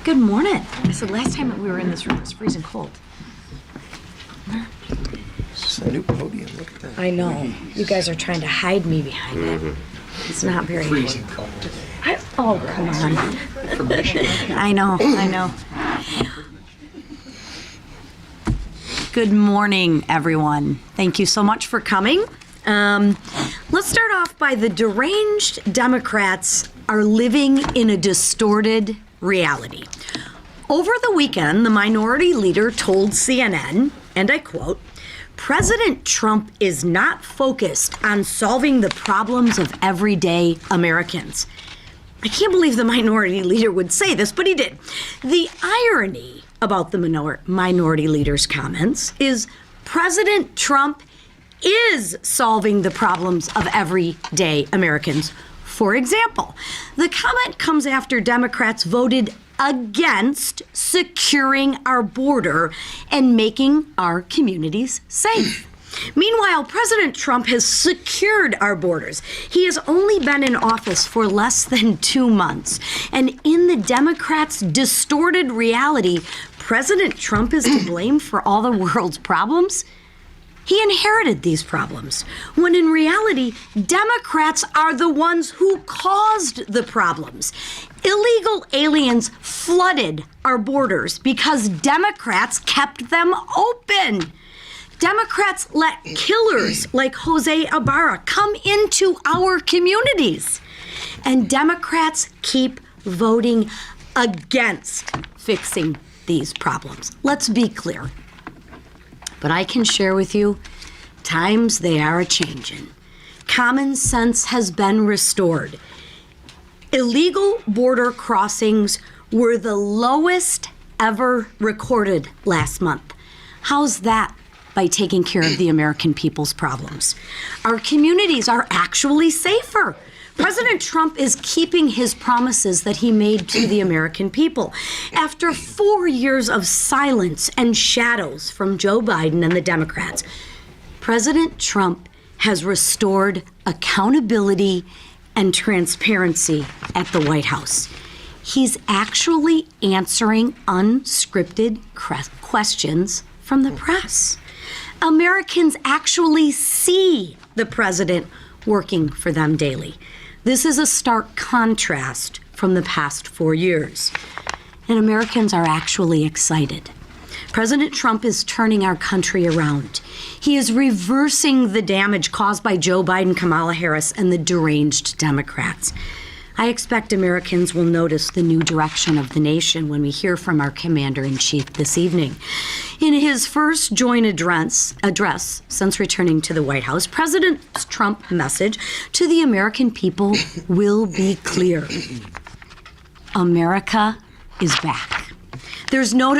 Good morning. I said last time that we were in this room, it was freezing cold. It's a new podium. Look at that. I know. You guys are trying to hide me behind it. It's not very Freezing cold. Oh, come on. I know. Good morning, everyone. Thank you so much for coming. Let's start off by the deranged Democrats are living in a distorted reality. Over the weekend, the minority leader told CNN, and I quote, "President Trump is not focused on solving the problems of everyday Americans." I can't believe the minority leader would say this, but he did. The irony about the minority leader's comments is President Trump is solving the problems of everyday Americans. For example, the comment comes after Democrats voted against securing our border and making our communities safe. Meanwhile, President Trump has secured our borders. He has only been in office for less than 2 months. And in the Democrats' distorted reality, President Trump is to blame for all the world's problems. He inherited these problems, when in reality, Democrats are the ones who caused the problems. Illegal aliens flooded our borders because Democrats kept them open. Democrats let killers like Jose Ibarra come into our communities. And Democrats keep voting against fixing these problems. Let's be clear. But I can share with you, times they are a-changin'. Common sense has been restored. Illegal border crossings were the lowest ever recorded last month. How's that by taking care of the American people's problems? Our communities are actually safer. President Trump is keeping his promises that he made to the American people. After 4 years of silence and shadows from Joe Biden and the Democrats, President Trump has restored accountability and transparency at the White House. He's actually answering unscripted questions from the press. Americans actually see the president working for them daily. This is a stark contrast from the past 4 years. And Americans are actually excited. President Trump is turning our country around. He is reversing the damage caused by Joe Biden, Kamala Harris, and the deranged Democrats. I expect Americans will notice the new direction of the nation when we hear from our commander-in-chief this evening. In his first joint address since returning to the White House, President Trump's message to the American people will be clear. America is back. There's no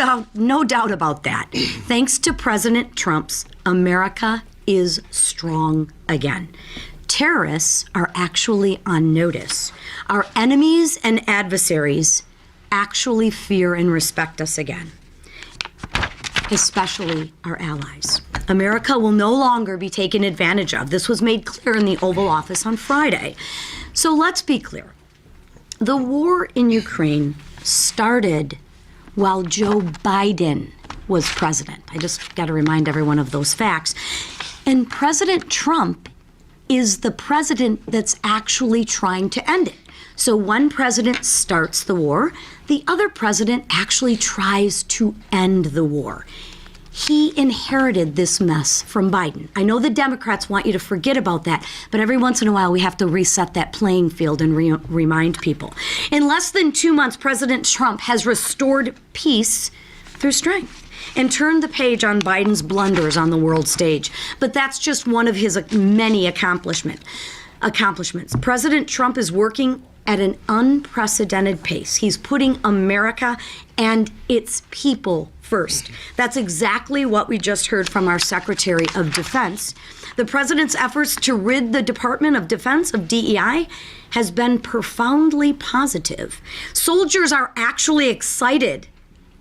doubt about that. Thanks to President Trump's, America is strong again. Terrorists are actually on notice. Our enemies and adversaries actually fear and respect us again, especially our allies. America will no longer be taken advantage of. This was made clear in the Oval Office on Friday. So let's be clear. The war in Ukraine started while Joe Biden was president. I just got to remind everyone of those facts. And President Trump is the president that's actually trying to end it. So one president starts the war, the other president actually tries to end the war. He inherited this mess from Biden. I know the Democrats want you to forget about that, but every once in a while we have to reset that playing field and remind people. In less than 2 months, President Trump has restored peace through strength and turned the page on Biden's blunders on the world stage. But that's just one of his many accomplishments. President Trump is working at an unprecedented pace. He's putting America and its people first. That's exactly what we just heard from our Secretary of Defense. The president's efforts to rid the Department of Defense of DEI has been profoundly positive. Soldiers are actually excited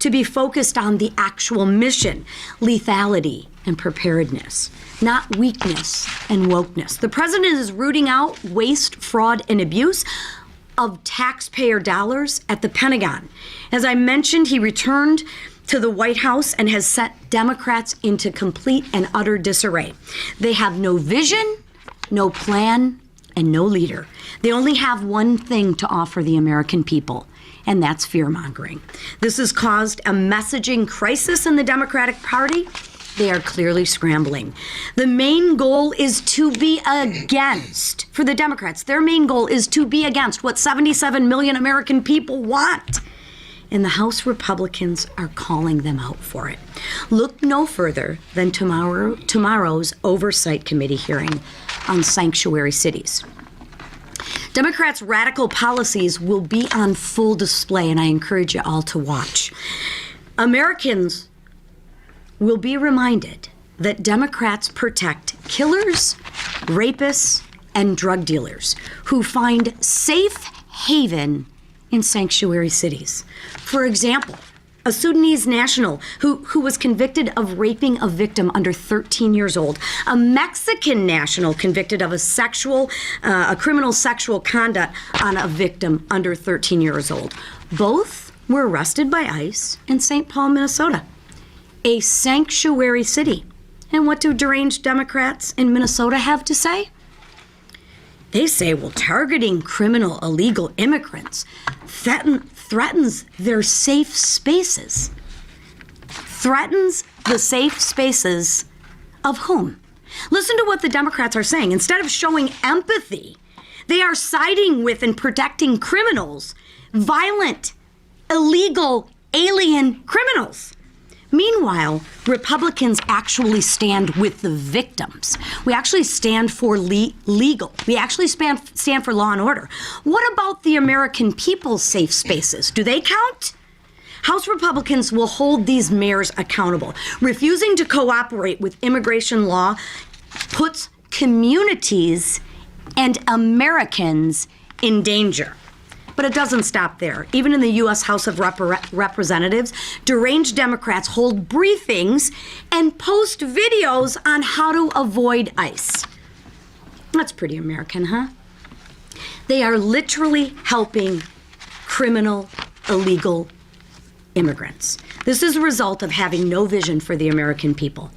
to be focused on the actual mission, lethality, and preparedness, not weakness and wokeness. The president is rooting out waste, fraud, and abuse of taxpayer dollars at the Pentagon. As I mentioned, he returned to the White House and has set Democrats into complete and utter disarray. They have no vision, no plan, and no leader. They only have one thing to offer the American people, and that's fear-mongering. This has caused a messaging crisis in the Democratic Party. They are clearly scrambling. The main goal is to be against, for the Democrats, their main goal is to be against what 77 million American people want. And the House Republicans are calling them out for it. Look no further than tomorrow's Oversight Committee hearing on sanctuary cities. Democrats' radical policies will be on full display, and I encourage you all to watch. Americans will be reminded that Democrats protect killers, rapists, and drug dealers who find safe haven in sanctuary cities. For example, a Sudanese national who was convicted of raping a victim under 13 years old, a Mexican national convicted of a criminal sexual conduct on a victim under 13 years old. Both were arrested by ICE in St. Paul, Minnesota, a sanctuary city. And what do deranged Democrats in Minnesota have to say? They say, well, targeting criminal illegal immigrants threatens their safe spaces. Threatens the safe spaces of whom? Listen to what the Democrats are saying. Instead of showing empathy, they are siding with and protecting criminals, violent, illegal, alien criminals. Meanwhile, Republicans actually stand with the victims. We actually stand for legal. We actually stand for law and order. What about the American people's safe spaces? Do they count? House Republicans will hold these mayors accountable. Refusing to cooperate with immigration law puts communities and Americans in danger. But it doesn't stop there. Even in the U.S. House of Representatives, deranged Democrats hold briefings and post videos on how to avoid ICE. That's pretty American, huh? They are literally helping criminal, illegal immigrants. This is a result of having no vision for the American people.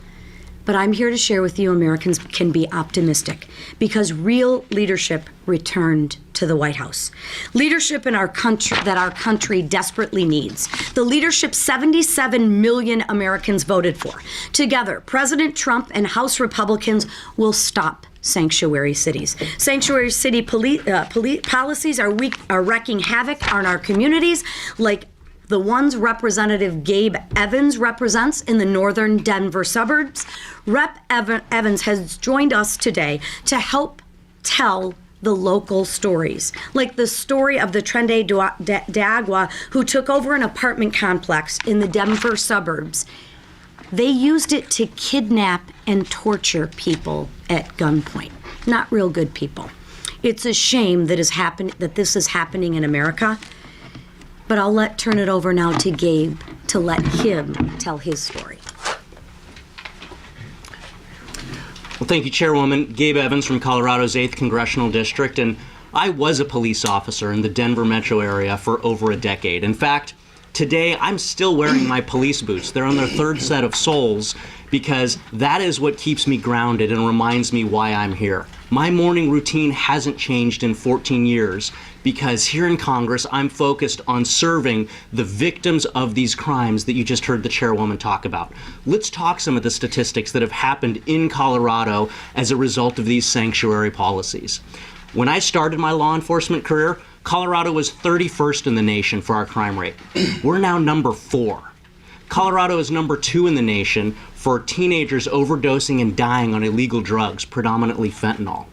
But I'm here to share with you Americans can be optimistic because real leadership returned to the White House. Leadership in our country that our country desperately needs. The leadership 77 million Americans voted for. Together, President Trump and House Republicans will stop sanctuary cities. Sanctuary city policies are wreaking havoc on our communities, like the ones Representative Gabe Evans represents in the northern Denver suburbs. Rep. Evans has joined us today to help tell the local stories, like the story of the Trende D'Agua who took over an apartment complex in the Denver suburbs. They used it to kidnap and torture people at gunpoint. Not real good people. It's a shame that this is happening in America. But I'll turn it over now to Gabe to let him tell his story. Well, thank you, Chairwoman. Gabe Evans from Colorado's 8th Congressional District, and I was a police officer in the Denver metro area for over a decade. In fact, today I'm still wearing my police boots. They're on their third set of soles because that is what keeps me grounded and reminds me why I'm here. My morning routine hasn't changed in 14 years because here in Congress, I'm focused on serving the victims of these crimes that you just heard the chairwoman talk about. Let's talk some of the statistics that have happened in Colorado as a result of these sanctuary policies. When I started my law enforcement career, Colorado was 31st in the nation for our crime rate. We're now number 4. Colorado is number 2 in the nation for teenagers overdosing and dying on illegal drugs, predominantly fentanyl.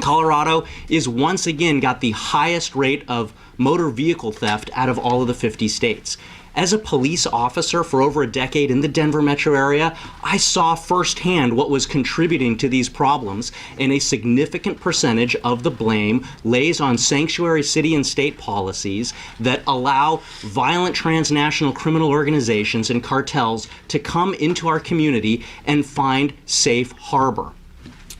Colorado is once again got the highest rate of motor vehicle theft out of all of the 50 states. As a police officer for over a decade in the Denver metro area, I saw firsthand what was contributing to these problems, and a significant percentage of the blame lays on sanctuary city and state policies that allow violent transnational criminal organizations and cartels to come into our community and find safe harbor.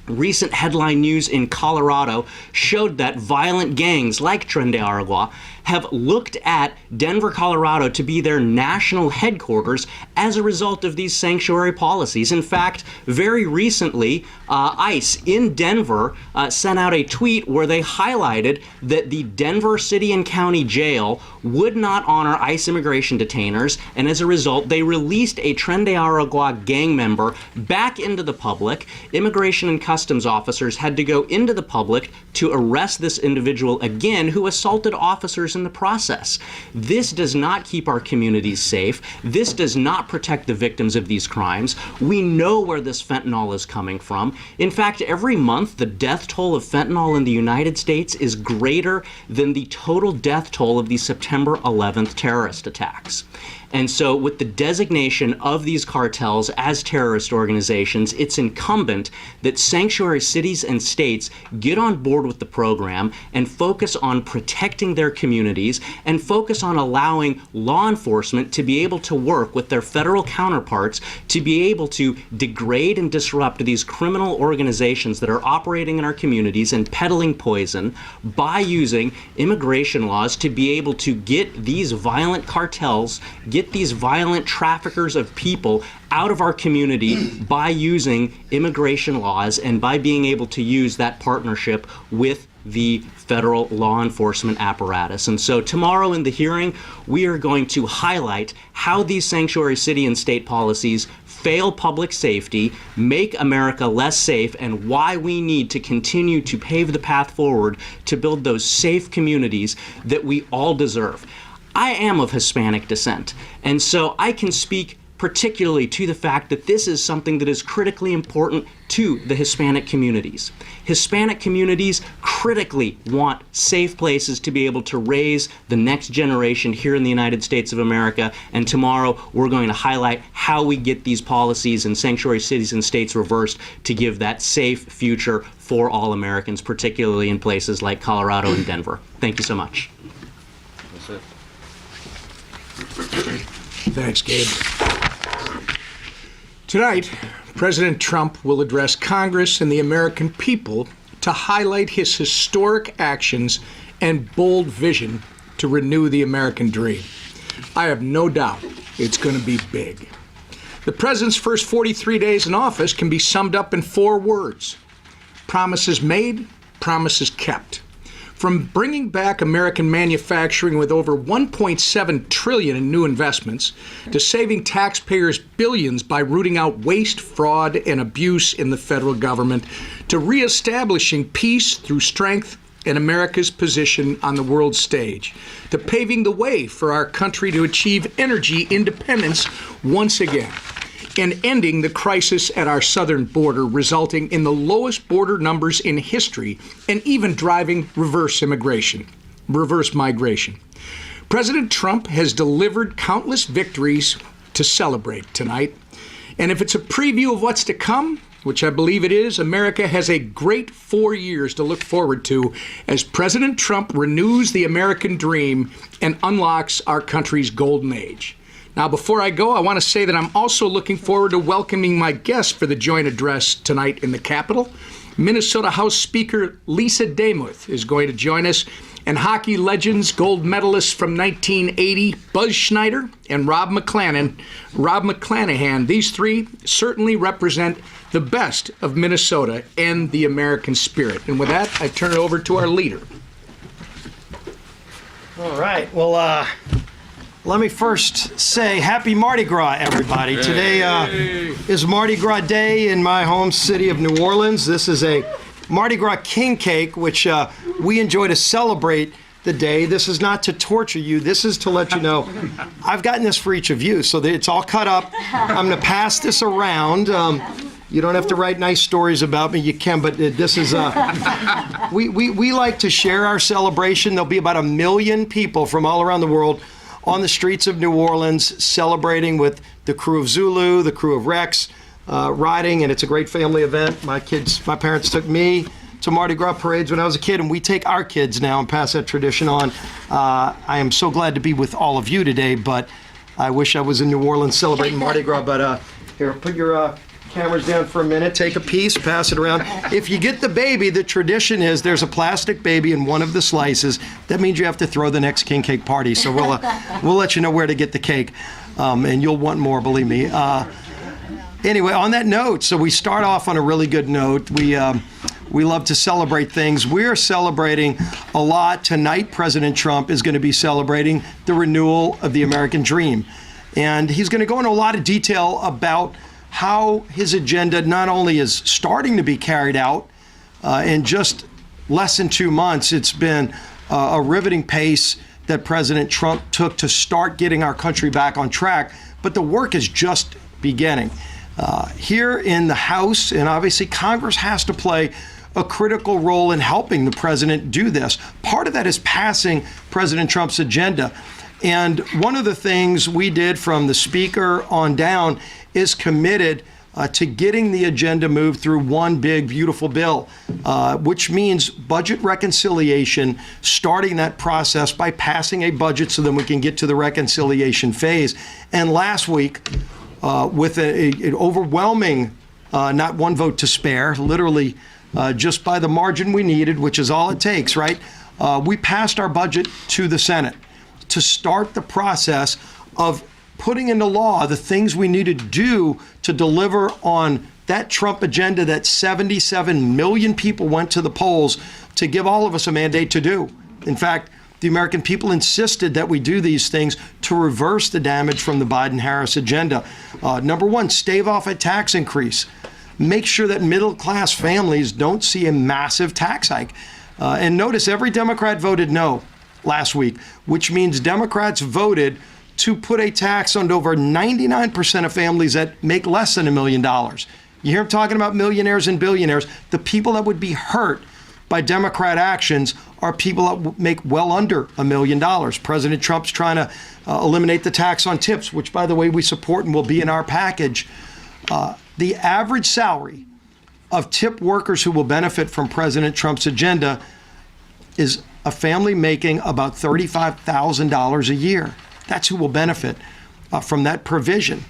Recent headline news in Colorado showed that violent gangs like Tren de Aragua have looked at Denver, Colorado to be their national headquarters as a result of these sanctuary policies. In fact, very recently, ICE in Denver sent out a tweet where they highlighted that the Denver City and County Jail would not honor ICE immigration detainers, and as a result, they released a Tren de Aragua gang member back into the public. Immigration and Customs officers had to go into the public to arrest this individual again, who assaulted officers in the process. This does not keep our communities safe. This does not protect the victims of these crimes. We know where this fentanyl is coming from. In fact, every month, the death toll of fentanyl in the United States is greater than the total death toll of the September 11th terrorist attacks. And so with the designation of these cartels as terrorist organizations, it's incumbent that sanctuary cities and states get on board with the program and focus on protecting their communities and focus on allowing law enforcement to be able to work with their federal counterparts to be able to degrade and disrupt these criminal organizations that are operating in our communities and peddling poison by using immigration laws to be able to get these violent cartels, get these violent traffickers of people out of our community by using immigration laws and by being able to use that partnership with the federal law enforcement apparatus. And so tomorrow in the hearing, we are going to highlight how these sanctuary city and state policies fail public safety, make America less safe, and why we need to continue to pave the path forward to build those safe communities that we all deserve. I am of Hispanic descent, and so I can speak particularly to the fact that this is something that is critically important to the Hispanic communities. Hispanic communities critically want safe places to be able to raise the next generation here in the United States of America, and tomorrow we're going to highlight how we get these policies in sanctuary cities and states reversed to give that safe future for all Americans, particularly in places like Colorado and Denver. Thank you so much. That's it. Thanks, Gabe. Tonight, President Trump will address Congress and the American people to highlight his historic actions and bold vision to renew the American dream. I have no doubt it's going to be big. The president's first 43 days in office can be summed up in 4 words: promises made, promises kept. From bringing back American manufacturing with over $1.7 trillion in new investments, to saving taxpayers billions by rooting out waste, fraud, and abuse in the federal government, to reestablishing peace through strength and America's position on the world stage, to paving the way for our country to achieve energy independence once again, and ending the crisis at our southern border, resulting in the lowest border numbers in history, and even driving reverse migration. President Trump has delivered countless victories to celebrate tonight. And if it's a preview of what's to come, which I believe it is, America has a great 4 years to look forward to as President Trump renews the American dream and unlocks our country's golden age. Now, before I go, I want to say that I'm also looking forward to welcoming my guests for the joint address tonight in the Capitol. Minnesota House Speaker Lisa Demuth is going to join us, and hockey legends, gold medalists from 1980, Buzz Schneider and Rob McClanahan. These three certainly represent the best of Minnesota and the American spirit. And with that, I turn it over to our leader. All right. Well, let me first say happy Mardi Gras, everybody. Today is Mardi Gras Day in my home city of New Orleans. This is a Mardi Gras king cake, which we enjoy to celebrate the day. This is not to torture you. This is to let you know I've gotten this for each of you, so that it's all cut up. I'm going to pass this around. You don't have to write nice stories about me. You can, but this is we like to share our celebration. There'll be about 1 million people from all around the world on the streets of New Orleans celebrating with the crew of Zulu, the crew of Rex, riding, and it's a great family event. My parents took me to Mardi Gras parades when I was a kid, and we take our kids now and pass that tradition on. I am so glad to be with all of you today, but I wish I was in New Orleans celebrating Mardi Gras. But here, put your Camera's down for a minute. Take a piece, pass it around. If you get the baby, the tradition is there's a plastic baby in one of the slices. That means you have to throw the next king cake party. So we'll let you know where to get the cake, and you'll want more, believe me. Anyway, on that note, so we start off on a really good note. We love to celebrate things. We're celebrating a lot. Tonight, President Trump is going to be celebrating the renewal of the American dream. And he's going to go into a lot of detail about how his agenda not only is starting to be carried out in just less than 2 months. It's been a riveting pace that President Trump took to start getting our country back on track, but the work is just beginning. Here in the House, and obviously Congress has to play a critical role in helping the president do this. Part of that is passing President Trump's agenda. And one of the things we did from the speaker on down is committed to getting the agenda moved through one big, beautiful bill, which means budget reconciliation, starting that process by passing a budget so then we can get to the reconciliation phase. And last week, with an overwhelming, not one vote to spare, literally just by the margin we needed, which is all it takes, right? We passed our budget to the Senate to start the process of putting into law the things we need to do to deliver on that Trump agenda that 77 million people went to the polls to give all of us a mandate to do. In fact, the American people insisted that we do these things to reverse the damage from the Biden-Harris agenda. Number one, stave off a tax increase. Make sure that middle-class families don't see a massive tax hike. And notice every Democrat voted no last week, which means Democrats voted to put a tax on over 99% of families that make less than $1 million. You hear them talking about millionaires and billionaires. The people that would be hurt by Democrat actions are people that make well under $1 million. President Trump's trying to eliminate the tax on tips, which, by the way, we support and will be in our package. The average salary of tip workers who will benefit from President Trump's agenda is a family making about $35,000 a year. That's who will benefit from that provision.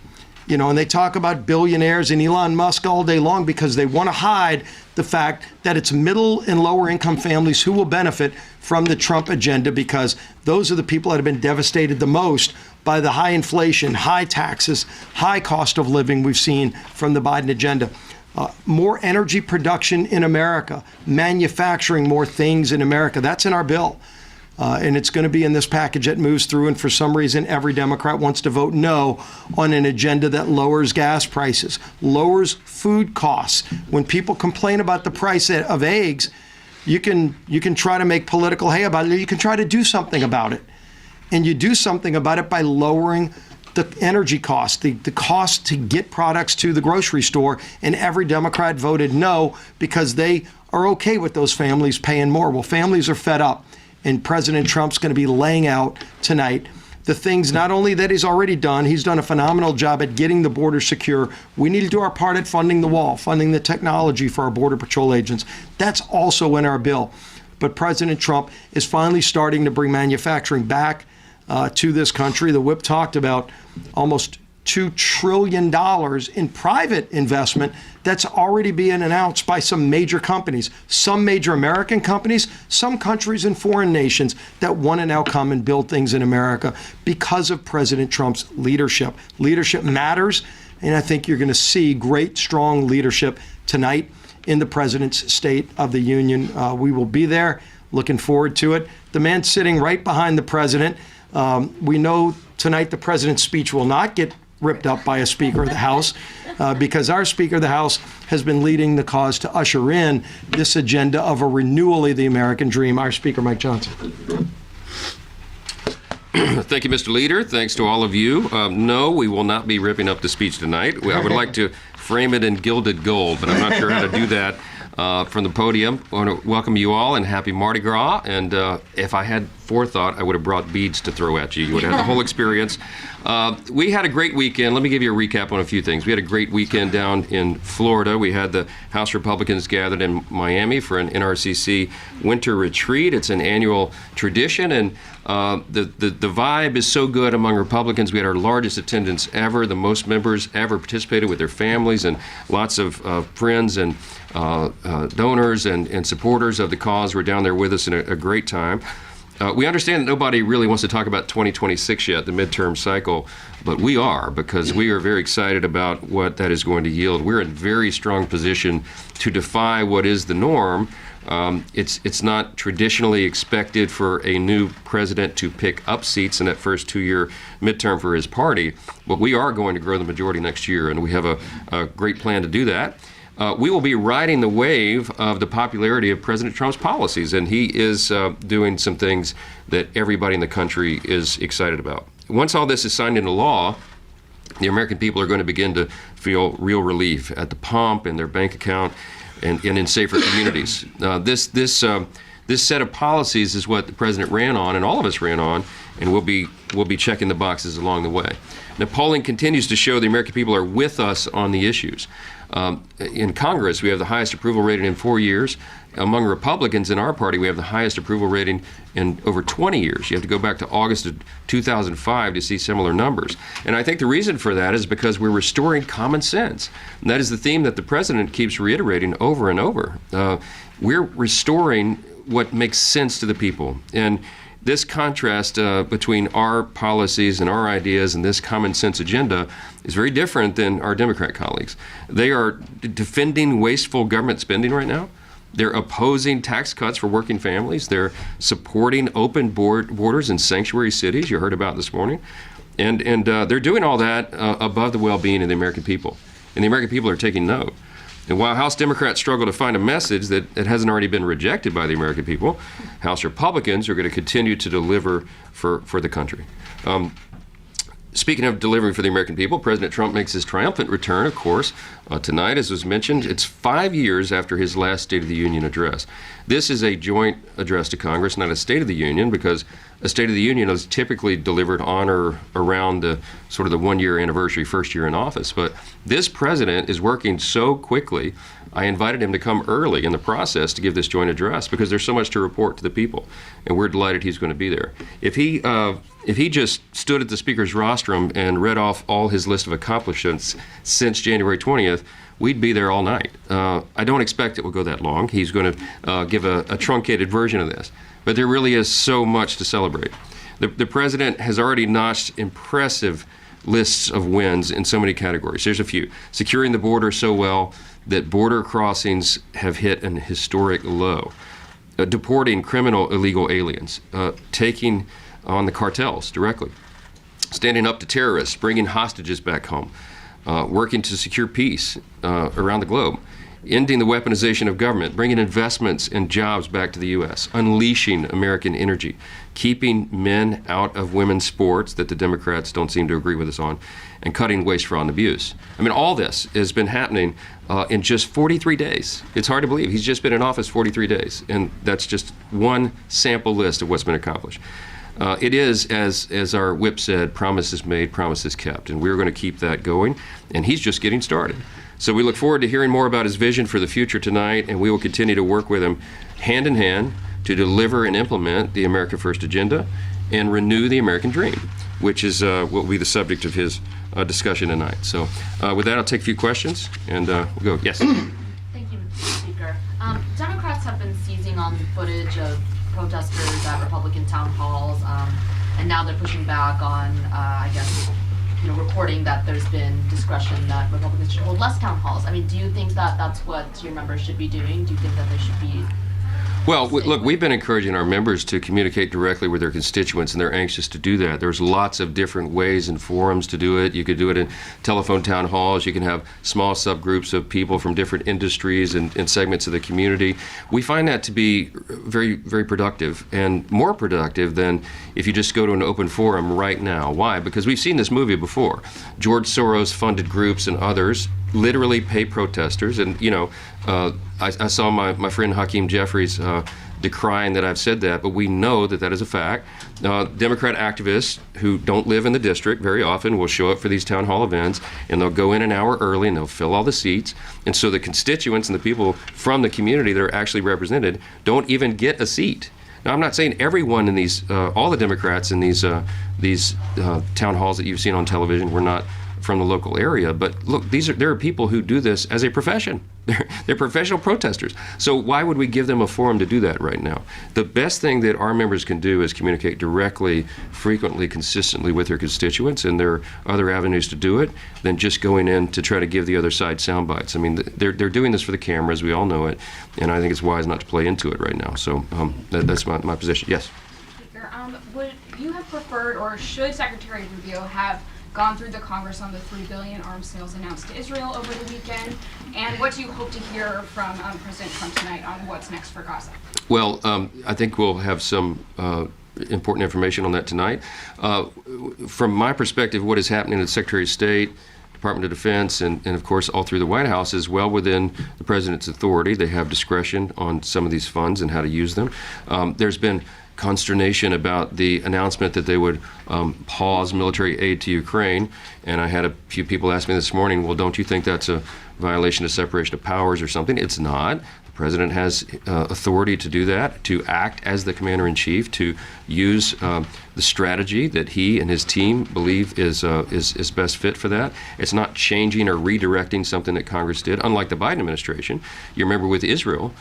You know, and they talk about billionaires and Elon Musk all day long because they want to hide the fact that it's middle and lower income families who will benefit from the Trump agenda, because those are the people that have been devastated the most by the high inflation, high taxes, high cost of living we've seen from the Biden agenda. More energy production in America, manufacturing more things in America. That's in our bill. And it's going to be in this package that moves through. And for some reason, every Democrat wants to vote no on an agenda that lowers gas prices, lowers food costs. When people complain about the price of eggs, you can try to make political hay about it, or you can try to do something about it. And you do something about it by lowering the energy cost, the cost to get products to the grocery store. And every Democrat voted no because they are okay with those families paying more. Well, families are fed up. And President Trump's going to be laying out tonight the things not only that he's already done, he's done a phenomenal job at getting the border secure. We need to do our part at funding the wall, funding the technology for our Border Patrol agents. That's also in our bill. But President Trump is finally starting to bring manufacturing back to this country. The whip talked about almost $2 trillion in private investment that's already being announced by some major companies, some major American companies, some countries and foreign nations that want to now come and build things in America because of President Trump's leadership. Leadership matters, and I think you're going to see great, strong leadership tonight in the President's State of the Union. We will be there. Looking forward to it. The man sitting right behind the President, we know tonight the President's speech will not get ripped up by a Speaker of the House because our Speaker of the House has been leading the cause to usher in this agenda of a renewal of the American dream. Our Speaker, Mike Johnson. Thank you, Mr. Leader. Thanks to all of you. No, we will not be ripping up the speech tonight. I would like to frame it in gilded gold, but I'm not sure how to do that from the podium. I want to welcome you all and happy Mardi Gras. And if I had forethought, I would have brought beads to throw at you. You would have had the whole experience. We had a great weekend. Let me give you a recap on a few things. We had a great weekend down in Florida. We had the House Republicans gathered in Miami for an NRCC winter retreat. It's an annual tradition, and the vibe is so good among Republicans. We had our largest attendance ever. The most members ever participated with their families, and lots of friends and donors and supporters of the cause were down there with us in a great time. We understand that nobody really wants to talk about 2026 yet, the midterm cycle, but we are, because we are very excited about what that is going to yield. We're in very strong position to defy what is the norm. It's not traditionally expected for a new president to pick up seats in that first 2-year midterm for his party, but we are going to grow the majority next year, and we have a great plan to do that. We will be riding the wave of the popularity of President Trump's policies, and he is doing some things that everybody in the country is excited about. Once all this is signed into law, the American people are going to begin to feel real relief at the pump, in their bank account, and in safer communities. This set of policies is what the president ran on, and all of us ran on, and we'll be checking the boxes along the way. Now, polling continues to show the American people are with us on the issues. In Congress, we have the highest approval rating in 4 years. Among Republicans in our party, we have the highest approval rating in over 20 years. You have to go back to August of 2005 to see similar numbers. And I think the reason for that is because we're restoring common sense. And that is the theme that the president keeps reiterating over and over. We're restoring what makes sense to the people. And this contrast between our policies and our ideas and this common sense agenda is very different than our Democrat colleagues. They are defending wasteful government spending right now. They're opposing tax cuts for working families. They're supporting open borders in sanctuary cities, you heard about this morning. And they're doing all that above the well-being of the American people. And the American people are taking note. And while House Democrats struggle to find a message that hasn't already been rejected by the American people, House Republicans are going to continue to deliver for the country. Speaking of delivering for the American people, President Trump makes his triumphant return, of course, tonight, as was mentioned. It's 5 years after his last State of the Union address. This is a joint address to Congress, not a State of the Union, because a State of the Union is typically delivered on or around the sort of the 1-year anniversary, first year in office. But this president is working so quickly, I invited him to come early in the process to give this joint address because there's so much to report to the people, and we're delighted he's going to be there. If he just stood at the Speaker's rostrum and read off all his list of accomplishments since January 20th, we'd be there all night. I don't expect it will go that long. He's going to give a truncated version of this. But there really is so much to celebrate. The president has already notched impressive lists of wins in so many categories. Here's a few. Securing the border so well that border crossings have hit an historic low. Deporting criminal illegal aliens. Taking on the cartels directly. Standing up to terrorists. Bringing hostages back home. Working to secure peace around the globe. Ending the weaponization of government, bringing investments and jobs back to the U.S., unleashing American energy, keeping men out of women's sports that the Democrats don't seem to agree with us on, and cutting waste, fraud, and abuse. I mean, all this has been happening in just 43 days. It's hard to believe. He's just been in office 43 days, and that's just one sample list of what's been accomplished. It is, as our whip said, promises made, promises kept, and we're going to keep that going, and he's just getting started. So we look forward to hearing more about his vision for the future tonight, and we will continue to work with him hand in hand to deliver and implement the America First agenda and renew the American dream, which is what will be the subject of his discussion tonight. So with that, I'll take a few questions, and we'll go. Yes? Thank you, Mr. Speaker. Democrats have been seizing on footage of protesters at Republican town halls, and now they're pushing back on, I guess, reporting that there's been discretion that Republicans should hold less town halls. I mean, do you think that that's what your members should be doing? Do you think that they should be? Well, look, we've been encouraging our members to communicate directly with their constituents, and they're anxious to do that. There's lots of different ways and forums to do it. You could do it in telephone town halls. You can have small subgroups of people from different industries and segments of the community. We find that to be very, very productive, and more productive than if you just go to an open forum right now. Why? Because we've seen this movie before. George Soros-funded groups and others literally pay protesters, and I saw my friend Hakeem Jeffries decrying that I've said that, but we know that that is a fact. Democrat activists who don't live in the district very often will show up for these town hall events, and they'll go in an hour early and they'll fill all the seats. And so the constituents and the people from the community that are actually represented don't even get a seat. Now, I'm not saying everyone in these, all the Democrats in these town halls that you've seen on television were not from the local area, but look, there are people who do this as a profession. They're professional protesters. So why would we give them a forum to do that right now? The best thing that our members can do is communicate directly, frequently, consistently with their constituents, and there are other avenues to do it than just going in to try to give the other side sound bites. I mean, they're doing this for the cameras, we all know it, and I think it's wise not to play into it right now. So that's my position. Yes? Speaker, would you have preferred, or should Secretary Rubio have gone through the Congress on the $3 billion arms sales announced to Israel over the weekend? And what do you hope to hear from President Trump tonight on what's next for Gaza? Well, I think we'll have some important information on that tonight. From my perspective, what is happening at the Secretary of State, Department of Defense, and of course all through the White House is well within the President's authority. They have discretion on some of these funds and how to use them. There's been consternation about the announcement that they would pause military aid to Ukraine, and I had a few people ask me this morning, well, don't you think that's a violation of separation of powers or something? It's not. The President has authority to do that, to act as the Commander-in-Chief, to use the strategy that he and his team believe is best fit for that. It's not changing or redirecting something that Congress did, unlike the Biden administration. You remember with Israel,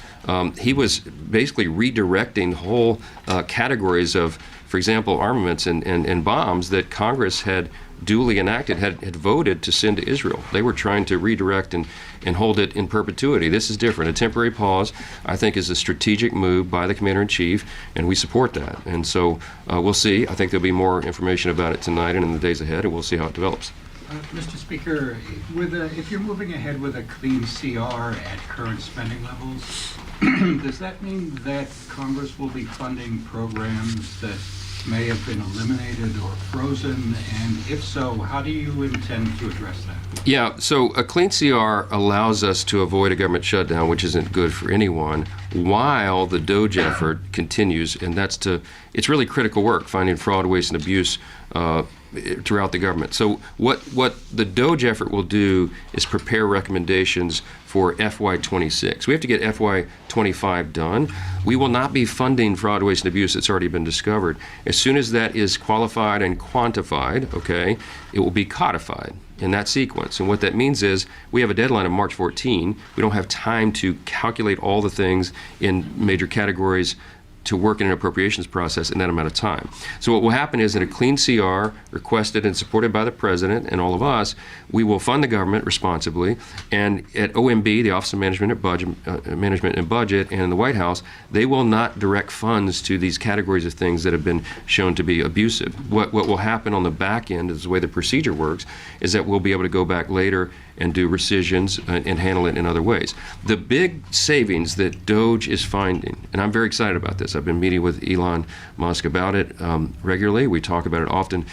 he was basically redirecting whole categories of, for example, armaments and bombs that Congress had duly enacted, had voted to send to Israel. They were trying to redirect and hold it in perpetuity. This is different. A temporary pause, I think, is a strategic move by the Commander-in-Chief, and we support that. And so we'll see. I think there'll be more information about it tonight and in the days ahead, and we'll see how it develops. Mr. Speaker, if you're moving ahead with a clean CR at current spending levels, does that mean that Congress will be funding programs that may have been eliminated or frozen? And if so, how do you intend to address that? Yeah, so a clean CR allows us to avoid a government shutdown, which isn't good for anyone, while the DOGE effort continues, and it's really critical work, finding fraud, waste, and abuse throughout the government. So what the DOGE effort will do is prepare recommendations for FY26. We have to get FY25 done. We will not be funding fraud, waste, and abuse that's already been discovered. As soon as that is qualified and quantified, okay, it will be codified in that sequence. And what that means is we have a deadline of March 14. We don't have time to calculate all the things in major categories to work in an appropriations process in that amount of time. So what will happen is in a clean CR requested and supported by the President and all of us, we will fund the government responsibly, and at OMB, the Office of Management and Budget, and in the White House, they will not direct funds to these categories of things that have been shown to be abusive. What will happen on the back end, is the way the procedure works, is that we'll be able to go back later and do rescissions and handle it in other ways. The big savings that DOGE is finding, and I'm very excited about this. I've been meeting with Elon Musk about it regularly. We talk about it often.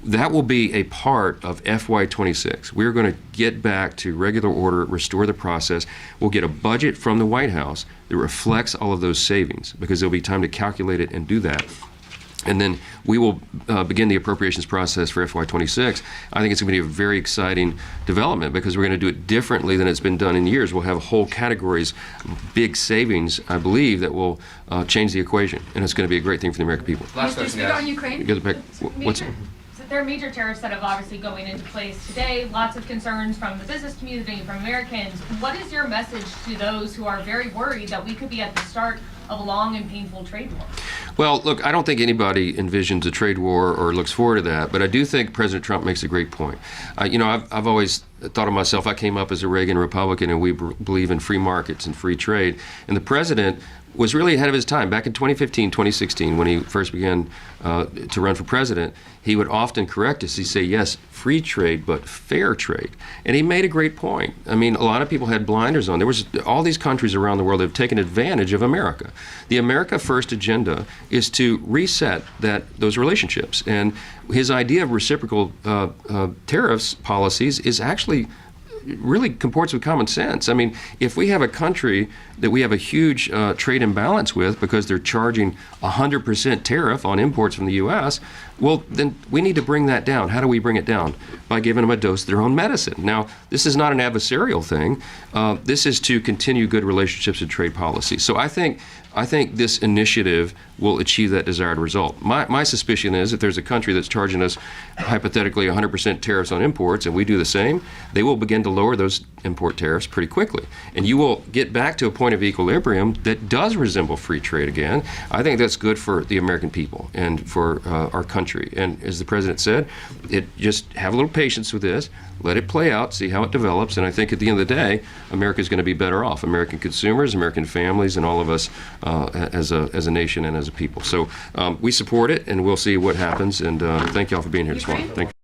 That will be a part of FY26. We're going to get back to regular order, restore the process. We'll get a budget from the White House that reflects all of those savings, because there'll be time to calculate it and do that. And then we will begin the appropriations process for FY26. I think it's going to be a very exciting development, because we're going to do it differently than it's been done in years. We'll have whole categories, big savings, I believe, that will change the equation. And it's going to be a great thing for the American people. Last question, on Ukraine. What's There are major tariffs that have obviously going into place today. Lots of concerns from the business community, from Americans. What is your message to those who are very worried that we could be at the start of a long and painful trade war? Well, look, I don't think anybody envisions a trade war or looks forward to that, but I do think President Trump makes a great point. I've always thought of myself, I came up as a Reagan Republican, and we believe in free markets and free trade. And the president was really ahead of his time. Back in 2015, 2016, when he first began to run for president, he would often correct us. He'd say, yes, free trade, but fair trade. And he made a great point. I mean, a lot of people had blinders on. There was all these countries around the world that have taken advantage of America. The America First agenda is to reset those relationships. And his idea of reciprocal tariffs policies is actually really comports with common sense. I mean, if we have a country that we have a huge trade imbalance with because they're charging 100% tariff on imports from the U.S., well, then we need to bring that down. How do we bring it down? By giving them a dose of their own medicine. Now, this is not an adversarial thing. This is to continue good relationships and trade policy. So I think this initiative will achieve that desired result. My suspicion is if there's a country that's charging us hypothetically 100% tariffs on imports and we do the same, they will begin to lower those import tariffs pretty quickly. And you will get back to a point of equilibrium that does resemble free trade again. I think that's good for the American people and for our country. And as the president said, just have a little patience with this, let it play out, see how it develops, and I think at the end of the day, America's going to be better off. American consumers, American families, and all of us as a nation and as a people. So we support it, and we'll see what happens, and thank you all for being here this morning. Thank you.